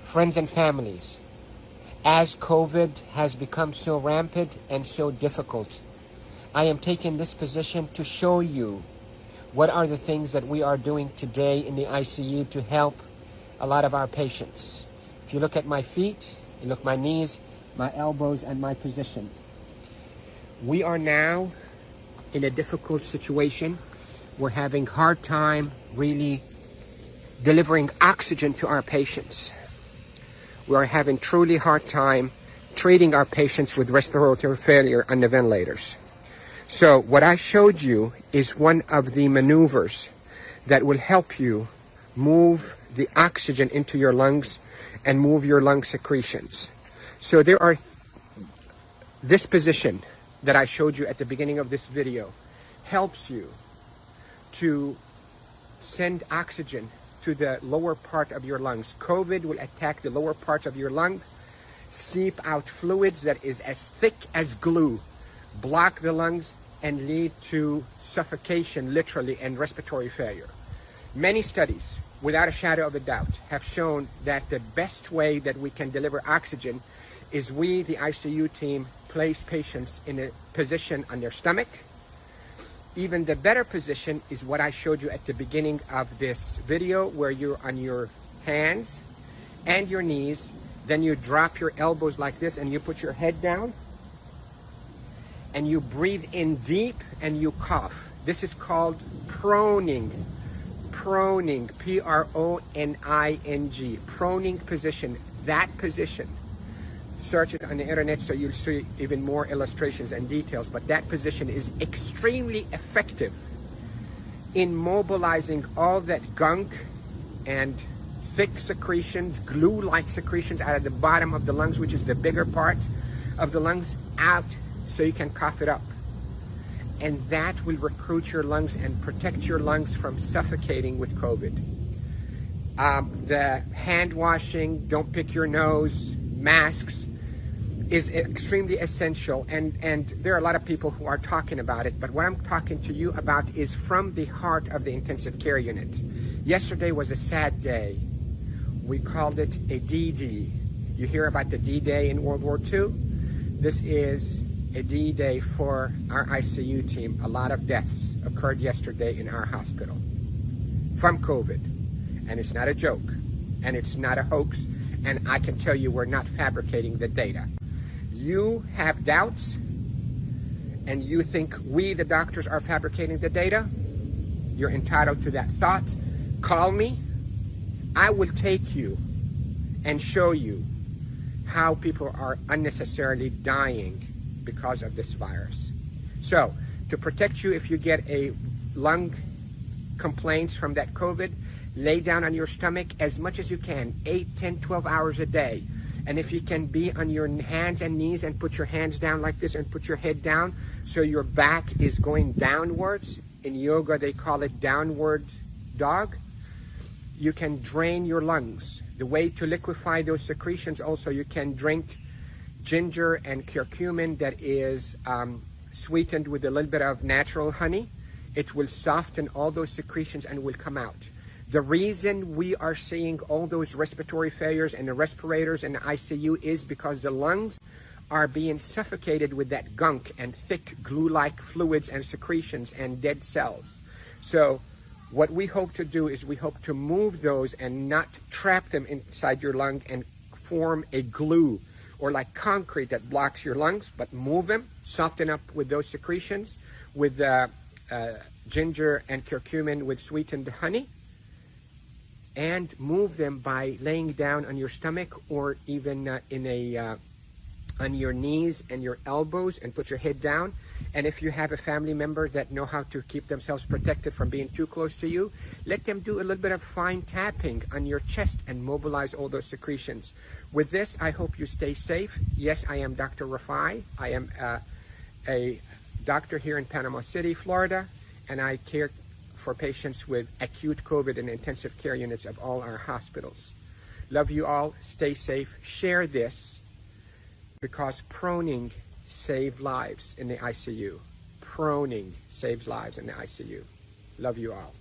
Friends and families, as COVID has become so rampant and so difficult, I am taking this position to show you what are the things that we are doing today in the ICU to help a lot of our patients. If you look at my feet, you look at my knees, my elbows, and my position. We are now in a difficult situation. We're having a hard time really delivering oxygen to our patients. We are having truly hard time treating our patients with respiratory failure on the ventilators. So what I showed you is one of the maneuvers that will help you move the oxygen into your lungs and move your lung secretions. So there are this position that I showed you at the beginning of this video helps you to send oxygen to the lower part of your lungs. COVID will attack the lower parts of your lungs, seep out fluids that is as thick as glue, block the lungs, and lead to suffocation, literally, and respiratory failure. Many studies, without a shadow of a doubt, have shown that the best way that we can deliver oxygen is we, the ICU team, place patients in a position on their stomach. Even the better position is what I showed you at the beginning of this video, where you're on your hands and your knees, then you drop your elbows like this and you put your head down and you breathe in deep and you cough. This is called proning. Proning, P-R-O-N-I-N-G, proning position. That position, search it on the internet so you'll see even more illustrations and details, but that position is extremely effective in mobilizing all that gunk and thick secretions, glue-like secretions out of the bottom of the lungs, which is the bigger part of the lungs, out so you can cough it up. And that will recruit your lungs and protect your lungs from suffocating with COVID. The hand washing, don't pick your nose, masks is extremely essential, and there are a lot of people who are talking about it, but what I'm talking to you about is from the heart of the intensive care unit. Yesterday was a sad day. We called it a D-Day. You hear about the D-Day in World War II? This is a D-Day for our ICU team. A lot of deaths occurred yesterday in our hospital from COVID, and it's not a joke, and it's not a hoax, and I can tell you we're not fabricating the data. You have doubts, and you think we, the doctors, are fabricating the data. You're entitled to that thought. Call me. I will take you and show you how people are unnecessarily dying because of this virus. So, to protect you if you get a lung complaints from that COVID, lay down on your stomach as much as you can, 8, 10, 12 hours a day. And if you can be on your hands and knees and put your hands down like this and put your head down so your back is going downwards. In yoga, they call it downward dog. You can drain your lungs. The way to liquefy those secretions also, you can drink ginger and curcumin that is sweetened with a little bit of natural honey. It will soften all those secretions and will come out. The reason we are seeing all those respiratory failures and the respirators in the ICU is because the lungs are being suffocated with that gunk and thick glue-like fluids and secretions and dead cells. So what we hope to do is we hope to move those and not trap them inside your lung and form a glue or like concrete that blocks your lungs, but move them, soften up with those secretions with ginger and curcumin with sweetened honey, and move them by laying down on your stomach or even on your knees and your elbows and put your head down. And if you have a family member that know how to keep themselves protected from being too close to you, let them do a little bit of fine tapping on your chest and mobilize all those secretions. With this, I hope you stay safe. Yes, I am Dr. Rafai. I am a doctor here in Panama City, Florida, and I care for patients with acute COVID in intensive care units of all our hospitals. Love you all. Stay safe. Share this because proning saves lives in the ICU. proning saves lives in the ICU. Love you all.